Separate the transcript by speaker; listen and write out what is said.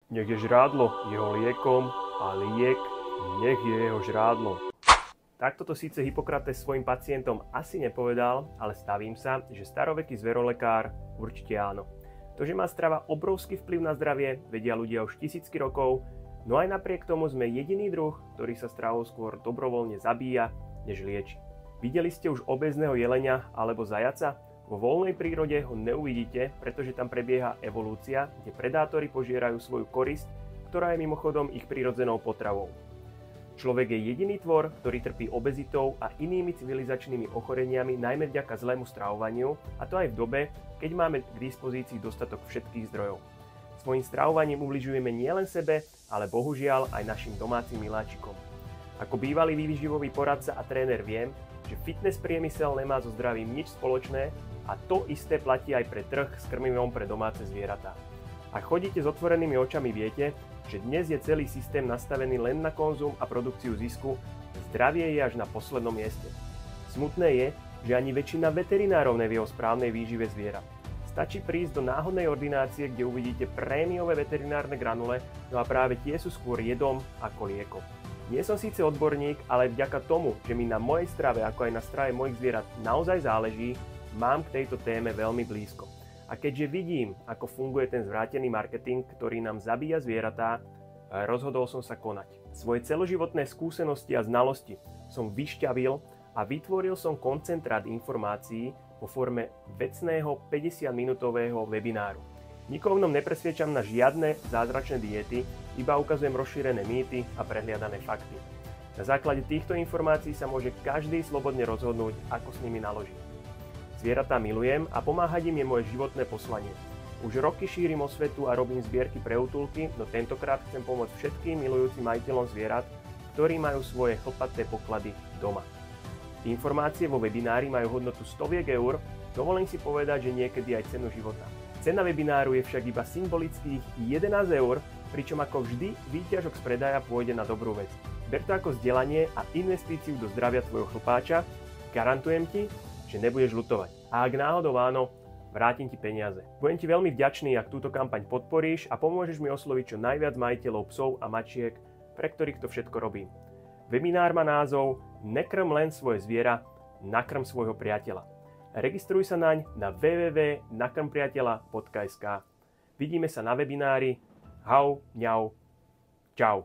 Speaker 1: Nech je žrádlo jeho liekom a liek nech je jeho žrádlo. Takto to síce Hippokrates svojim pacientom asi nepovedal, ale stavím sa, že staroveký zverolekár určite áno. To, že má strava obrovský vplyv na zdravie, vedia ľudia už tisícky rokov, no aj napriek tomu sme jediný druh, ktorý sa stravou skôr dobrovoľne zabíja, než lieči. Videli ste už obézneho jelenia alebo zajaca? Vo voľnej prírode ho neuvidíte, pretože tam prebieha evolúcia, kde predátori požierajú svoju korisť, ktorá je mimochodom ich prirodzenou potravou. Človek je jediný tvor, ktorý trpí obezitou a inými civilizačnými ochoreniami najmä vďaka zlému stravovaniu, a to aj v dobe, keď máme k dispozícii dostatok všetkých zdrojov. Svojím stravovaním ubližujeme nielen sebe, ale bohužiaľ aj našim domácim miláčikom. Ako bývalý výživový poradca a tréner viem, že fitness priemysel nemá so zdravím nič spoločné a to isté platí aj pre trh s krmivom pre domáce zvieratá. Ak chodíte s otvorenými očami, viete, že dnes je celý systém nastavený len na konzum a produkciu zisku, zdravie je až na poslednom mieste. Smutné je, že ani väčšina veterinárov nevie o správnej výžive zvierat. Stačí prísť do náhodnej ordinácie, kde uvidíte prémiové veterinárne granule, no a práve tie sú skôr jedom ako liekom. Nie som síce odborník, ale vďaka tomu, že mi na mojej strave, ako aj na strave mojich zvierat naozaj záleží, mám k tejto téme veľmi blízko. A keďže vidím, ako funguje ten zvrátený marketing, ktorý nám zabíja zvieratá, rozhodol som sa konať. Svoje celoživotné skúsenosti a znalosti som vyšťavil a vytvoril som koncentrát informácií vo forme vecného 50-minútového webináru. Nikoho v ňom nepresviečam na žiadne zázračné diety, iba ukazujem rozšírené mýty a prehliadané fakty. Na základe týchto informácií sa môže každý slobodne rozhodnúť, ako s nimi naložiť. Zvieratá milujem a pomáhať im je moje životné poslanie. Už roky šírim osvetu a robím zbierky pre útulky, no tentokrát chcem pomôcť všetkým milujúcim majiteľom zvierat, ktorí majú svoje chlpaté poklady doma. Informácie vo webinári majú hodnotu stoviek eur, dovolím si povedať, že niekedy aj cenu života. Cena webináru je však iba symbolických 11 eur, pričom ako vždy výťažok z predaja pôjde na dobrú vec. Ber to ako vzdelanie a investíciu do zdravia tvojho chlpáča, garantujem ti, že nebudeš ľutovať. A ak náhodou áno, vrátim ti peniaze. Budem ti veľmi vďačný, ak túto kampaň podporíš a pomôžeš mi osloviť čo najviac majiteľov psov a mačiek, pre ktorých to všetko robím. Webinár má názov Nekrm len svoje zviera, nakrm svojho priateľa. Registruj sa naň na www.nakrmpriateľa.sk. Vidíme sa na webinári. Hau, ňau, čau.